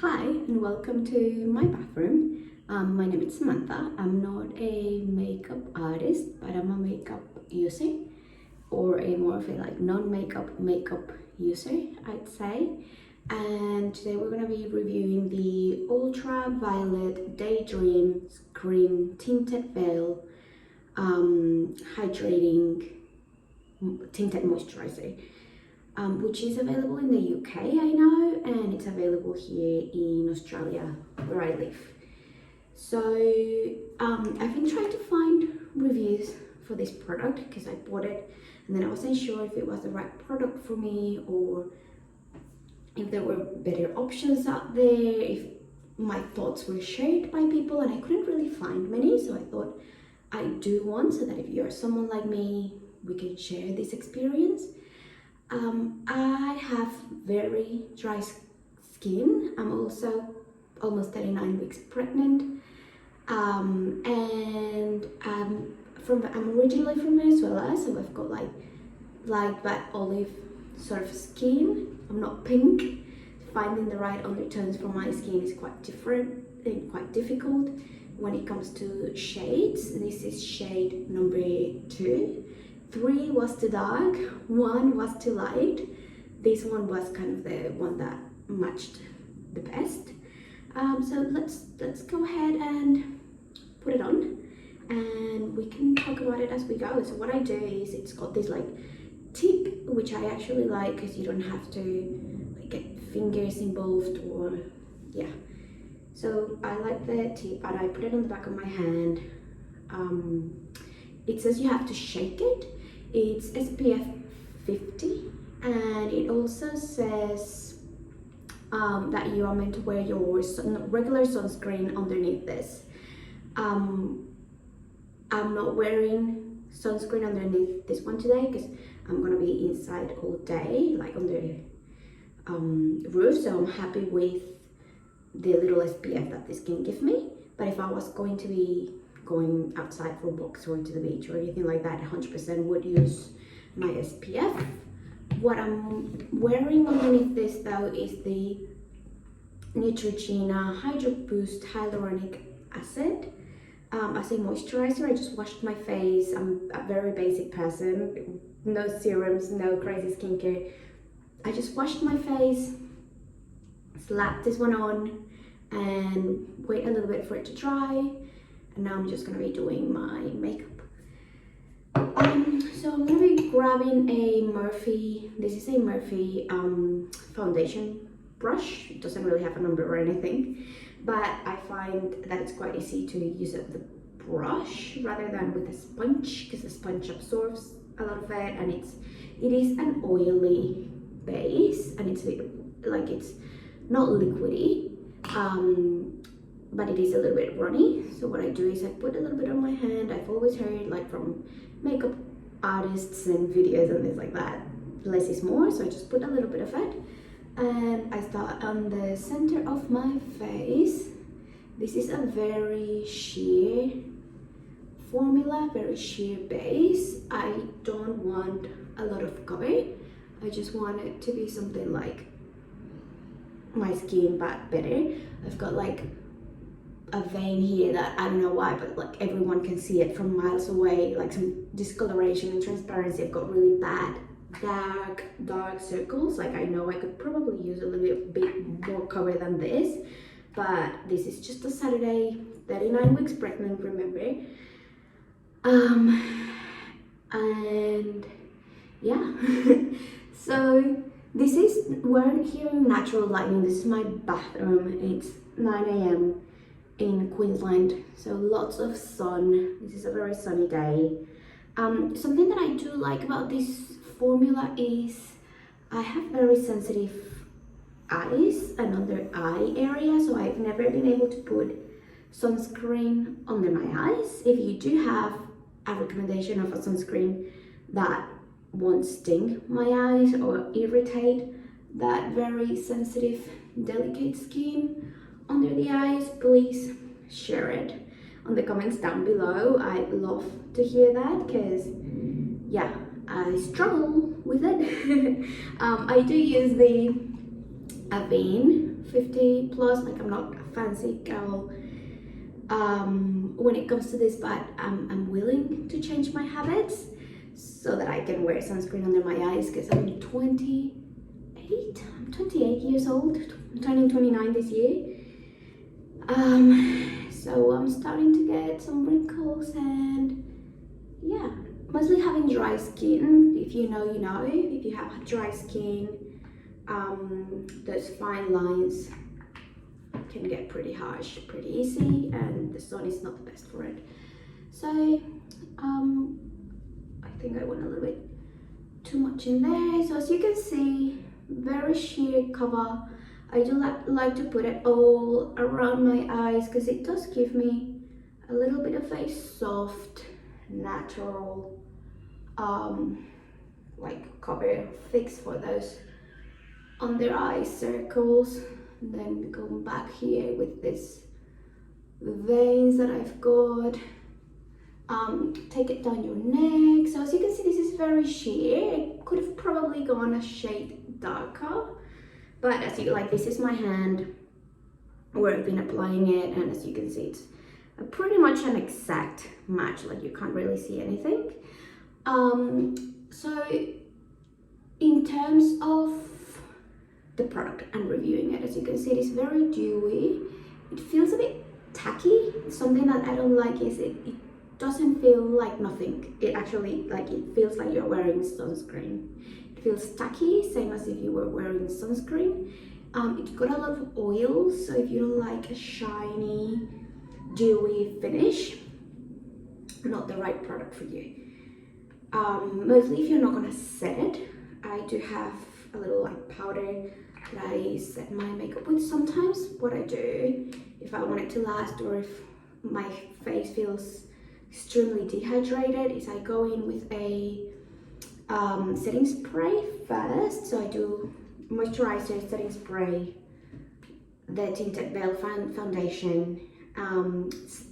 Hi and welcome to my bathroom. My name is Samantha. I'm not a makeup artist, but I'm a makeup user, or a more of a non-makeup makeup user, I'd say. And today we're going to be reviewing the Ultra Violet Daydream Screen Tinted Veil Hydrating Tinted Moisturizer. Which is available in the UK, I know, and it's available here in Australia, where I live. So I've been trying to find reviews for this product because I bought it and then I wasn't sure if it was the right product for me or if there were better options out there, if my thoughts were shared by people, and I couldn't really find many. So I thought I'd do one so that if you're someone like me, we can share this experience. I have very dry skin. I'm also almost 39 weeks pregnant, and I'm originally from Venezuela, so I've got like that olive sort of skin. I'm not pink. Finding the right undertones for my skin is quite different and quite difficult when it comes to shades. This is shade number 2. 3 was too dark, 1 was too light. This one was kind of the one that matched the best. So let's go ahead and put it on, and we can talk about it as we go. So what I do is, it's got this tip, which I actually like because you don't have to get fingers involved, or yeah. So I like the tip, and I put it on the back of my hand. It says you have to shake it. It's SPF 50, and it also says that you are meant to wear your regular sunscreen underneath this. I'm not wearing sunscreen underneath this one today because I'm gonna be inside all day, like on the roof, so I'm happy with the little SPF that this can give me. But if I was going to be going outside for walks or to the beach or anything like that, 100% would use my SPF. What I'm wearing underneath this though is the Neutrogena Hydro Boost Hyaluronic Acid as a moisturizer. I just washed my face. I'm a very basic person, no serums, no crazy skincare. I just washed my face, slapped this one on, and wait a little bit for it to dry. And now I'm just going to be doing my makeup. So I'm going to be grabbing a Murphy, this is a Murphy foundation brush. It doesn't really have a number or anything, but I find that it's quite easy to use it with the brush rather than with a sponge, because the sponge absorbs a lot of it, and it is an oily base, and it's not liquidy. But it is a little bit runny. So what I do is I put a little bit on my hand. I've always heard from makeup artists and videos and things like that, less is more. So I just put a little bit of it, and I start on the center of my face. This is a very sheer formula, very sheer base. I don't want a lot of cover. I just want it to be something like my skin but better. I've got a vein here that I don't know why, but everyone can see it from miles away, some discoloration and transparency. I've got really bad dark circles. I know I could probably use a little bit more cover than this, but this is just a Saturday, 39 weeks pregnant, remember. And yeah. So this is, we're here in natural lighting. This is my bathroom. It's 9 a.m. in Queensland, so lots of sun. This is a very sunny day. Something that I do like about this formula is I have very sensitive eyes and under eye area, so I've never been able to put sunscreen under my eyes. If you do have a recommendation of a sunscreen that won't sting my eyes or irritate that very sensitive, delicate skin under the eyes, please share it on the comments down below. I'd love to hear that, because I struggle with it. I do use the Avene 50 plus. Like, I'm not a fancy girl when it comes to this, but I'm willing to change my habits so that I can wear sunscreen under my eyes, because I'm 28. I'm 28 years old. I'm turning 29 this year. So I'm starting to get some wrinkles, and yeah, mostly having dry skin. If you know, you know. If you have dry skin, those fine lines can get pretty harsh pretty easy, and the sun is not the best for it. So I think I went a little bit too much in there. So as you can see, very sheer cover. I do like to put it all around my eyes, because it does give me a little bit of a soft, natural like cover fix for those under eye circles. And then going back here with this veins that I've got. Take it down your neck. So as you can see, this is very sheer. It could have probably gone a shade darker, but as you like, this is my hand where I've been applying it, and as you can see, it's pretty much an exact match. Like, you can't really see anything. So in terms of the product and reviewing it, as you can see, it is very dewy. It feels a bit tacky. Something that I don't like is it doesn't feel like nothing. It actually, like, it feels like you're wearing sunscreen. It feels tacky, same as if you were wearing sunscreen. It's got a lot of oil, so if you don't like a shiny, dewy finish, not the right product for you. Mostly if you're not gonna set it, I do have a little like powder that I set my makeup with sometimes. What I do, if I want it to last, or if my face feels extremely dehydrated, is I go in with a setting spray first. So I do moisturizer, setting spray, the Tinted Veil foundation,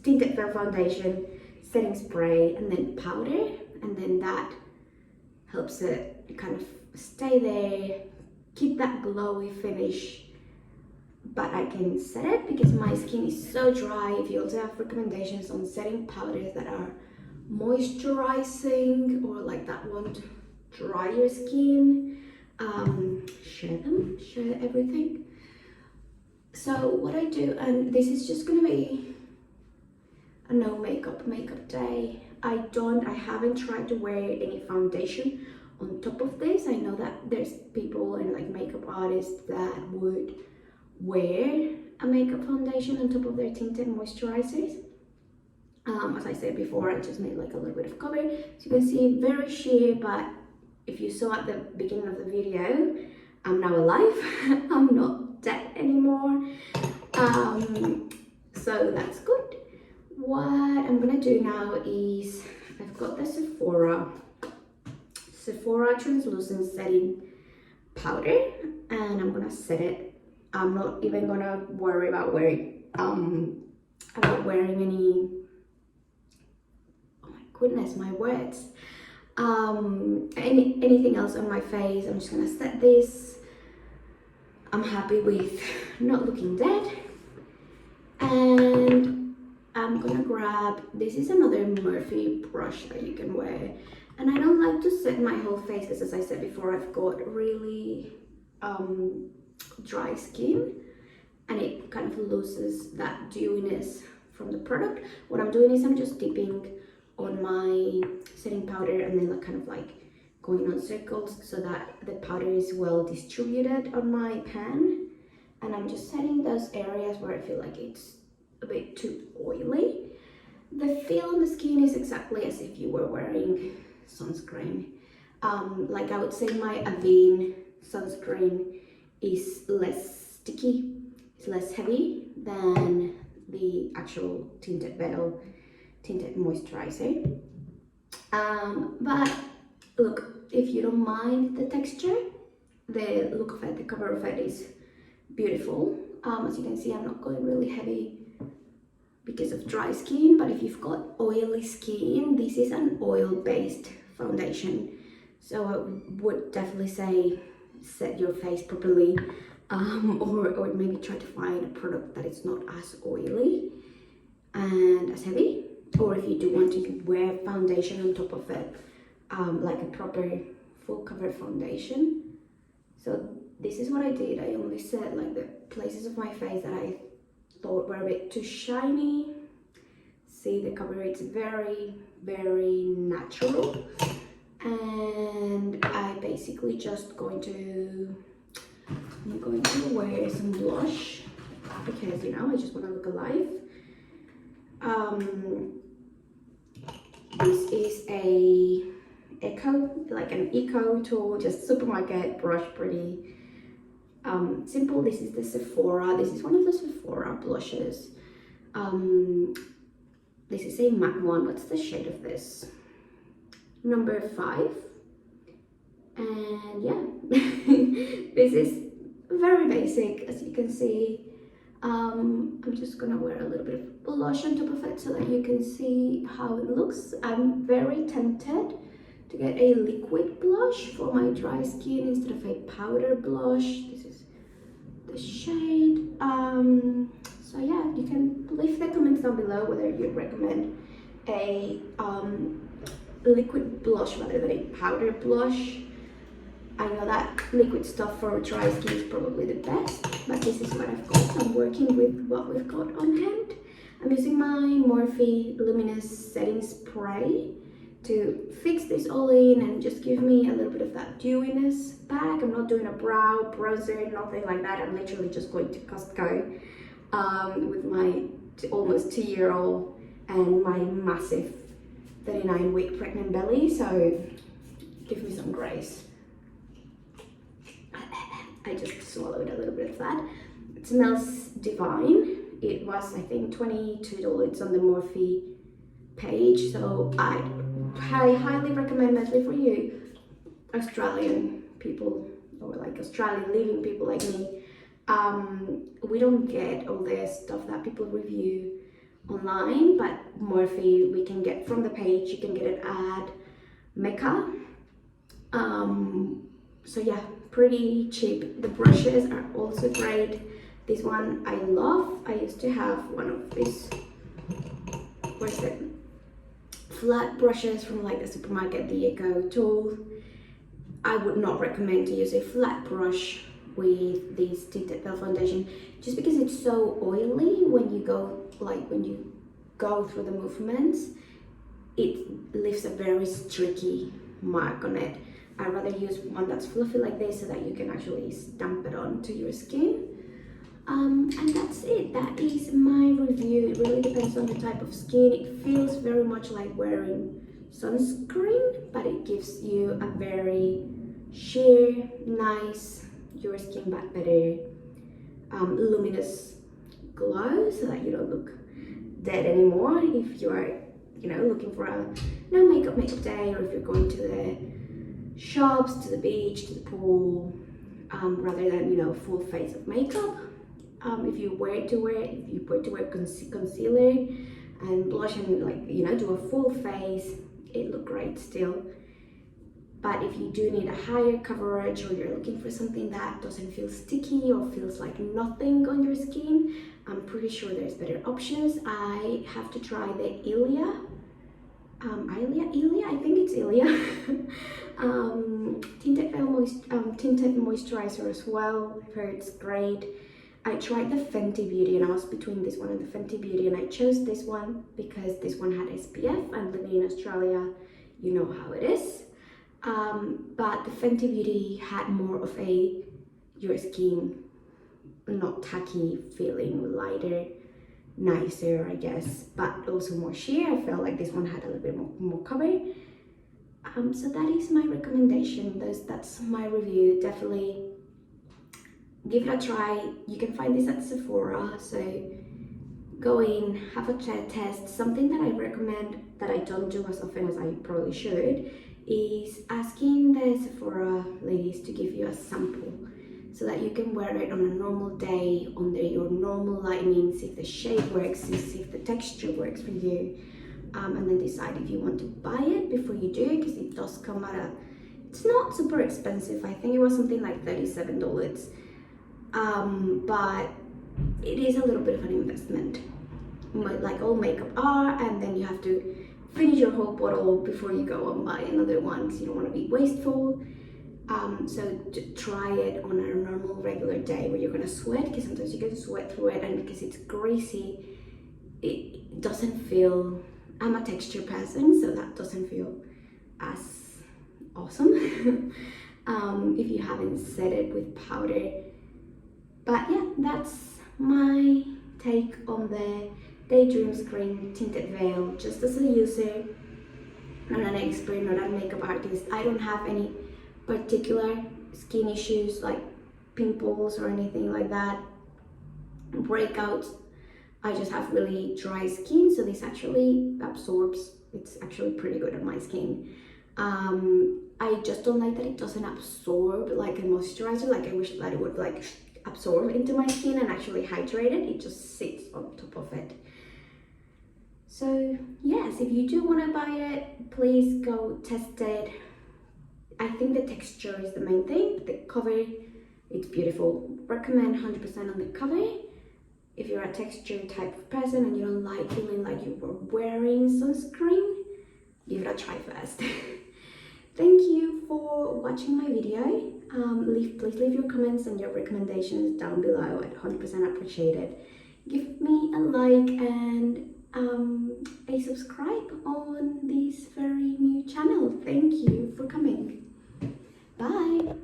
Tinted Veil foundation, setting spray, and then powder, and then that helps it kind of stay there, keep that glowy finish. But I can set it because my skin is so dry. If you also have recommendations on setting powders that are moisturizing or like that won't dry your skin, share everything. So what I do, and this is just gonna be a no makeup day. I haven't tried to wear any foundation on top of this. I know that there's people and like makeup artists that would wear a makeup foundation on top of their tinted moisturizers. As I said before, I just made like a little bit of cover. So you can see very sheer, but if you saw at the beginning of the video, I'm now alive. I'm not dead anymore. So that's good. What I'm gonna do now is, I've got the Sephora translucent setting powder, and I'm gonna set it. I'm not even gonna worry about wearing any, oh my goodness, my words, anything else on my face. I'm just gonna set this. I'm happy with not looking dead, and I'm gonna grab, this is another Murphy brush that you can wear, and I don't like to set my whole face because, as I said before, I've got really dry skin, and it kind of loses that dewiness from the product. What I'm doing is I'm just dipping on my setting powder and then like kind of like going on circles so that the powder is well distributed on my pan, and I'm just setting those areas where I feel like it's a bit too oily. The feel on the skin is exactly as if you were wearing sunscreen. Like, I would say my Avene sunscreen is less sticky, it's less heavy than the actual Tinted Veil tinted moisturizer. But look, if you don't mind the texture, the look of it, the cover of it is beautiful. As you can see, I'm not going really heavy because of dry skin, but if you've got oily skin, this is an oil-based foundation. So I would definitely say set your face properly or maybe try to find a product that is not as oily and as heavy. Or if you do want to wear foundation on top of it, like a proper full cover foundation. So this is what I did. I only set like the places of my face that I thought were a bit too shiny. See, the cover is very, very natural. And I basically I'm going to wear some blush because, you know, I just want to look alive. This is an eco tool, just supermarket brush, pretty simple. This is the Sephora. This is one of the Sephora blushes. This is a matte one. What's the shade of this? Number 5. And yeah, this is very basic, as you can see. I'm just gonna wear a little bit of blush on top of it so that you can see how it looks. I'm very tempted to get a liquid blush for my dry skin instead of a powder blush. This is the shade. So yeah, you can leave the comments down below whether you recommend a liquid blush rather than a powder blush. I know that liquid stuff for dry skin is probably the best, but this is what I've got. So I'm working with what we've got on hand. I'm using my Morphe Luminous Setting Spray to fix this all in and just give me a little bit of that dewiness back. I'm not doing a brow bronzer, nothing like that. I'm literally just going to Costco with my almost 2-year-old and my massive 39-week pregnant belly. So give me some grace. I just swallowed a little bit of that. It smells divine. It was, I think, $22 on the Morphe page. So I highly recommend, mostly for you Australian people or like Australian living people like me. We don't get all the stuff that people review online, but Morphe we can get from the page. You can get it at Mecca. So yeah, pretty cheap. The brushes are also great. This one I love. I used to have one of these, where's it? Flat brushes from like the supermarket, the Eco tool. I would not recommend to use a flat brush with this tinted veil foundation just because it's so oily when you go through the movements. It leaves a very streaky mark on it. I'd rather use one that's fluffy like this so that you can actually stamp it onto your skin. And that's it. That is my review. It really depends on the type of skin. It feels very much like wearing sunscreen, but it gives you a very sheer, nice, your skin but better luminous glow so that you don't look dead anymore if you are, you know, looking for a no makeup day, or if you're going to the shops, to the beach, to the pool, rather than, you know, full face of makeup. If you were to wear concealer and blush and, like, you know, do a full face, it look great still. But if you do need a higher coverage, or you're looking for something that doesn't feel sticky or feels like nothing on your skin, I'm pretty sure there's better options. I have to try the Ilia, I think it's Ilia, tinted moisturizer as well. I've heard it's great. I tried the Fenty Beauty and I was between this one and the Fenty Beauty, and I chose this one because this one had SPF, and living in Australia, you know how it is. But the Fenty Beauty had more of a your skin not tacky feeling, lighter, nicer, I guess, but also more sheer. I felt like this one had a little bit more cover. So that is my recommendation. That's my review. Definitely give it a try. You can find this at Sephora, so go in, have a test. Something that I recommend that I don't do as often as I probably should is asking the Sephora ladies to give you a sample so that you can wear it on a normal day under your normal lighting, see if the shade works, see if the texture works for you, and then decide if you want to buy it before you do it, because it does come at it's not super expensive. I think it was something like $37. but it is a little bit of an investment, like all makeup are, and then you have to finish your whole bottle before you go and buy another one because you don't want to be wasteful. So to try it on a normal regular day where you're gonna sweat, because sometimes you can sweat through it, and because it's greasy, it doesn't feel, I'm a texture person, so that doesn't feel as awesome if you haven't set it with powder. But yeah, that's my take on the Daydream Screen Tinted Veil, just as a user, not an expert, not a makeup artist. I don't have any particular skin issues like pimples or anything like that, breakouts. I just have really dry skin, so this actually absorbs. It's actually pretty good on my skin. I just don't like that it doesn't absorb like a moisturizer. Like I wish that it would like absorb into my skin and actually hydrate it. It just sits on top of it. So yes, if you do want to buy it, please go test it. I think the texture is the main thing. The cover, it's beautiful. Recommend 100% on the cover. If you're a texture type of person and you don't like feeling like you were wearing sunscreen, give it a try first. Thank you for watching my video. Please leave your comments and your recommendations down below. I'd 100% appreciate it. Give me a like and a subscribe on this very new channel. Thank you for coming. Bye.